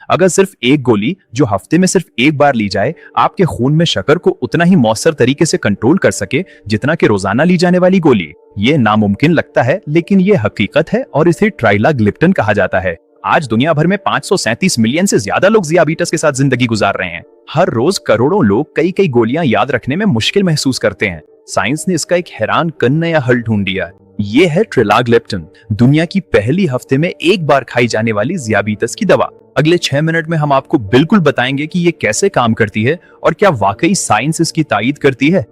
अगर सिर्फ एक गोली जो हफ्ते में सिर्फ एक बार ली जाए आपके खून में शक्कर को उतना ही मौसर तरीके से कंट्रोल कर सके जितना कि रोजाना ली जाने वाली गोली। ये नामुमकिन लगता है लेकिन ये हकीकत है और इसे ट्राइलाग्लिप्टिन कहा जाता है। आज दुनिया भर में 537 मिलियन से ज्यादा लोग ज़ियाबीतस के साथ जिंदगी गुजार रहे हैं। हर रोज करोड़ों लोग कई कई गोलियां याद रखने में मुश्किल महसूस करते हैं। साइंस ने इसका एक हैरान करने नया हल ढूंढ दिया। ये है ट्राइलाग्लिप्टिन, दुनिया की पहली हफ्ते में एक बार खाई जाने वाली ज़ियाबीतस की दवा। अगले 6 मिनट में हम आपको बिल्कुल बताएंगे कि ये कैसे काम करती है और क्या वाकई साइंस इसकी तायीद करती है।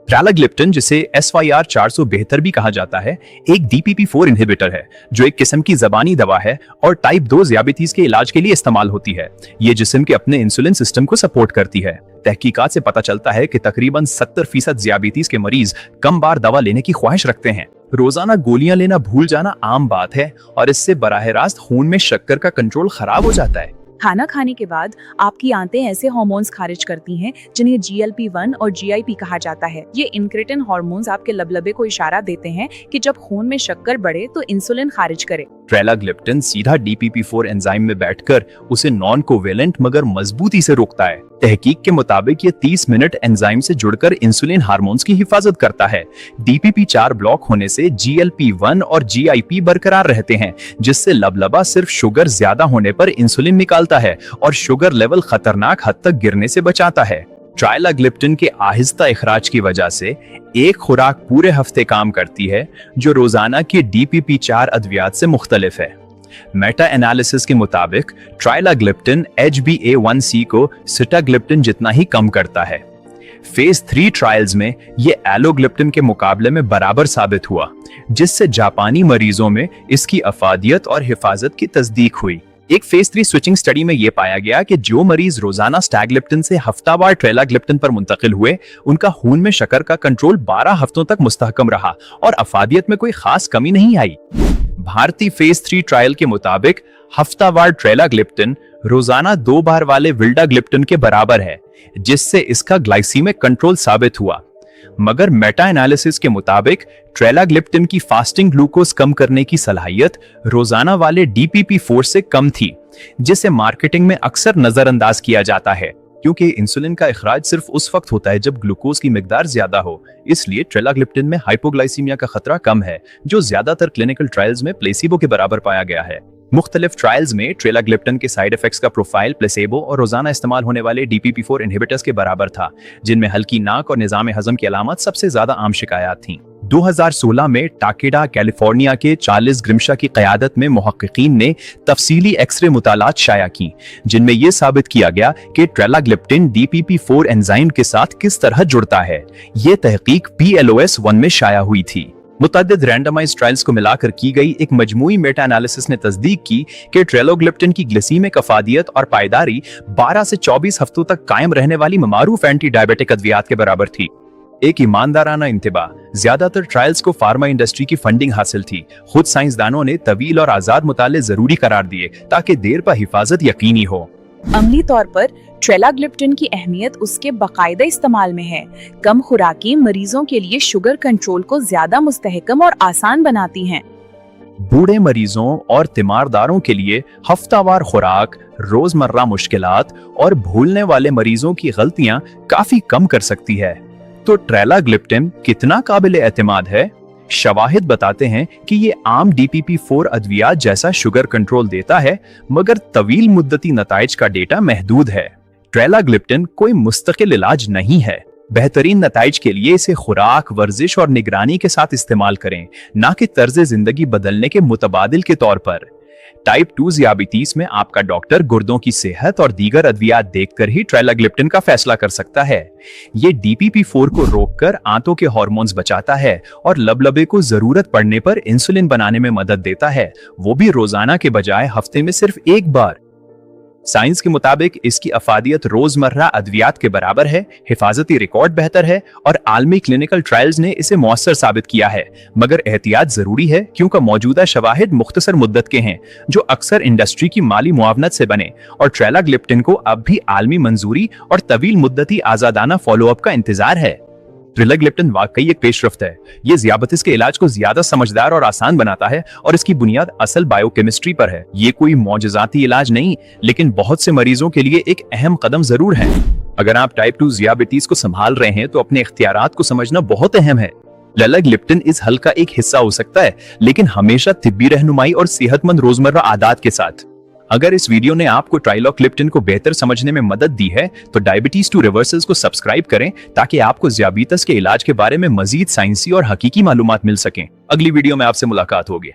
ट्राइलाग्लिप्टिन, जिसे SYR 472 भी कहा जाता है, एक DPP-4 इनहिबिटर है जो एक किस्म की जबानी दवा है और टाइप 2 ज़ियाबीतीस के इलाज के लिए इस्तेमाल होती है। ये जिस्म के अपने इंसुलिन सिस्टम को सपोर्ट करती है। तहकीकात से पता चलता है कि तकरीबन 70% ज़ियाबीतीस के मरीज कम बार दवा लेने की ख्वाहिश रखते हैं। रोजाना गोलियां लेना भूल जाना आम बात है और इससे बराह रास्त खून में शक्कर का कंट्रोल खराब हो जाता है। खाना खाने के बाद आपकी आंतें ऐसे हार्मोन्स खारिज करती हैं जिन्हें GLP-1 और GIP कहा जाता है। ये इंक्रेटिन हार्मोन्स आपके लबलबे को इशारा देते हैं कि जब खून में शक्कर बढ़े तो इंसुलिन खारिज करे। ट्राइलाग्लिप्टिन सीधा DPP-4 एंजाइम में बैठकर उसे नॉन कोवेलेंट मगर मजबूती से रोकता है। तहकीक के मुताबिक ये 30 मिनट एंजाइम से जुड़कर इंसुलिन हार्मोन्स की हिफाजत करता है। DPP-4 ब्लॉक होने से GLP-1 और GIP बरकरार रहते हैं, जिससे लबलबा सिर्फ शुगर ज्यादा होने पर इंसुलिन निकालता है और शुगर लेवल खतरनाक हद तक गिरने से बचाता है। ट्राइलाग्लिप्टिन के आहिस्ता इखराज की वजह से एक खुराक पूरे हफ्ते काम करती है, जो रोजाना की DPP-4 अद्वियात से मुख्तलिफ है। मेटा एनालिसिस के मुताबिक ट्राइलाग्लिप्टिन HbA1c को सिटाग्लिप्टिन जितना ही कम करता है। फेज 3 ट्रायल्स में ये एलोग्लिप्टिन के मुकाबले में बराबर साबित हुआ, जिससे जापानी मरीजों में इसकी अफादियत और हिफाजत की तस्दीक हुई। एक फेज 3 स्विचिंग स्टडी में यह पाया गया कि जो मरीज रोजाना स्टैग्लिप्टिन से हफ्तावार ट्राइलाग्लिप्टिन पर मुंतकिल हुए, उनका खून में शक्कर का कंट्रोल 12 हफ्तों तक मुस्तहकम रहा और अफादियत में कोई खास कमी नहीं आई। भारतीय फेज 3 ट्रायल के मुताबिक हफ्तावार ट्राइलाग्लिप्टिन रोजाना 2 बार वाले विल्डाग्लिप्टिन के बराबर है, जिससे इसका ग्लाइसीमिक कंट्रोल साबित हुआ। मगर मेटा एनालिसिस के मुताबिक ट्राइलाग्लिप्टिन की फास्टिंग ग्लूकोज कम करने की सलाहियत रोजाना वाले DPP-4 से कम थी, जिसे मार्केटिंग में अक्सर नजरअंदाज किया जाता है, क्योंकि इंसुलिन का इखराज सिर्फ उस वक्त होता है जब ग्लूकोज की मिकदार ज्यादा हो। इसलिए ट्राइलाग्लिप्टिन में हाइपोग्लाइसीमिया का खतरा कम है, जो ज्यादातर क्लिनिकल ट्रायल्स में प्लेसिबो के बराबर पाया गया है। मुख्तलिफ ट्रायल्स में ट्राइलाग्लिप्टिन के साइड इफेक्ट्स का प्रोफाइल प्लेसेबो और रोजाना इस्तेमाल होने वाले DPP-4 इनहिबिटर्स के बराबर था, जिनमें हल्की नाक और निजाम हजम की अलामत सबसे ज्यादा आम शिकायत थीं। 2016 में टाकेडा कैलिफोर्निया के चार्ल्स ग्रिम्शा की क़यादत में मुहक्किकीन ने तफसीली एक्सरे मुतालात शाया की, जिनमें यह साबित किया गया कि ट्राइलाग्लिप्टिन DPP-4 एंजाइम के साथ किस तरह जुड़ता है। ये तहकीक PLOS-1 में शाया हुई थी। मुतअद्दिद रैंडमाइज्ड ट्रायल्स को मिलाकर की गई एक मजमूई मेटा एनालिसिस ने तस्दीक की कि ट्राइलाग्लिप्टिन की ग्लिसीमिक अफादियत और पायदारी 12 से 24 हफ्तों तक कायम रहने वाली ममारूफ एंटी डायबिटिक अद्वियात के बराबर थी। एक ईमानदाराना इंतबा, ज्यादातर ट्रायल्स को फार्मा इंडस्ट्री की फंडिंग हासिल थी। खुद साइंसदानों ने तवील और आजाद मुताले जरूरी करार दिए ताकि देर पर हिफाजत यकीनी हो। अमली तौर पर ट्राइलाग्लिप्टिन की अहमियत उसके बाकायदा इस्तेमाल में है। कम खुराकी मरीजों के लिए शुगर कंट्रोल को ज्यादा मुस्तहकम और आसान बनाती हैं। बूढ़े मरीजों और तीमारदारों के लिए हफ्तावार खुराक रोजमर्रा मुश्किलात और भूलने वाले मरीजों की गलतियां काफी कम कर सकती है। तो ट्राइलाग्लिप्टिन कितना काबिल एतमाद है? शवाहिद बताते हैं कि ये आम DPP-4 अद्वियात जैसा शुगर कंट्रोल देता है, मगर तवील मुद्दती नताइज का डेटा महदूद है। ट्राइलाग्लिप्टिन कोई मुस्तकिल इलाज नहीं है। बेहतरीन नताइज के लिए इसे खुराक, वर्जिश और निगरानी के साथ इस्तेमाल करें, ना कि तर्ज जिंदगी बदलने के मुतबादिल के तौर पर। टाइप 2 ज़ियाबीतीस में आपका डॉक्टर गुर्दों की सेहत और दीगर अद्वियात देखकर ही ट्राइलाग्लिप्टिन का फैसला कर सकता है। ये DPP-4 को रोककर आंतों के हार्मोन्स बचाता है और लबलबे को जरूरत पड़ने पर इंसुलिन बनाने में मदद देता है, वो भी रोजाना के बजाय हफ्ते में सिर्फ एक बार। साइंस के मुताबिक इसकी अफादियत रोजमर्रा अद्वियात के बराबर है, हिफाजती रिकॉर्ड बेहतर है और आलमी क्लिनिकल ट्रायल्स ने इसे मौसर साबित किया है। मगर एहतियात जरूरी है, क्योंकि मौजूदा शवाहिद मुख्तसर मुद्दत के हैं, जो अक्सर इंडस्ट्री की माली मुआवनत से बने, और ट्राइलाग्लिप्टिन को अब भी आलमी मंजूरी और तवील मुद्दती आजादाना फॉलोअप का इंतजार है। ट्रिलग्लिप्टिन वाकई एक पेशरफ्त है। ये ज़ियाबतीस के इलाज को ज्यादा समझदार और आसान बनाता है और इसकी बुनियाद असल बायोकेमिस्ट्री पर है। ये कोई मौजज़ाती इलाज नहीं, लेकिन बहुत से मरीजों के लिए एक अहम कदम जरूर है। अगर आप टाइप 2 ज़ियाबतीस को संभाल रहे हैं तो अपने इख्तियारात को समझना बहुत अहम है। ललाग्लिप्टिन इस हल का एक हिस्सा हो सकता है, लेकिन हमेशा तिब्बी रहनुमाई और सेहतमंद रोजमर्रा आदात के साथ। अगर इस वीडियो ने आपको ट्राइलोक्लिप्टिन को बेहतर समझने में मदद दी है तो डायबिटीज टू रिवर्सल्स को सब्सक्राइब करें ताकि आपको ज़ियाबतीस के इलाज के बारे में मजीद साइंसी और हकीकी मालूमात मिल सकें। अगली वीडियो में आपसे मुलाकात होगी।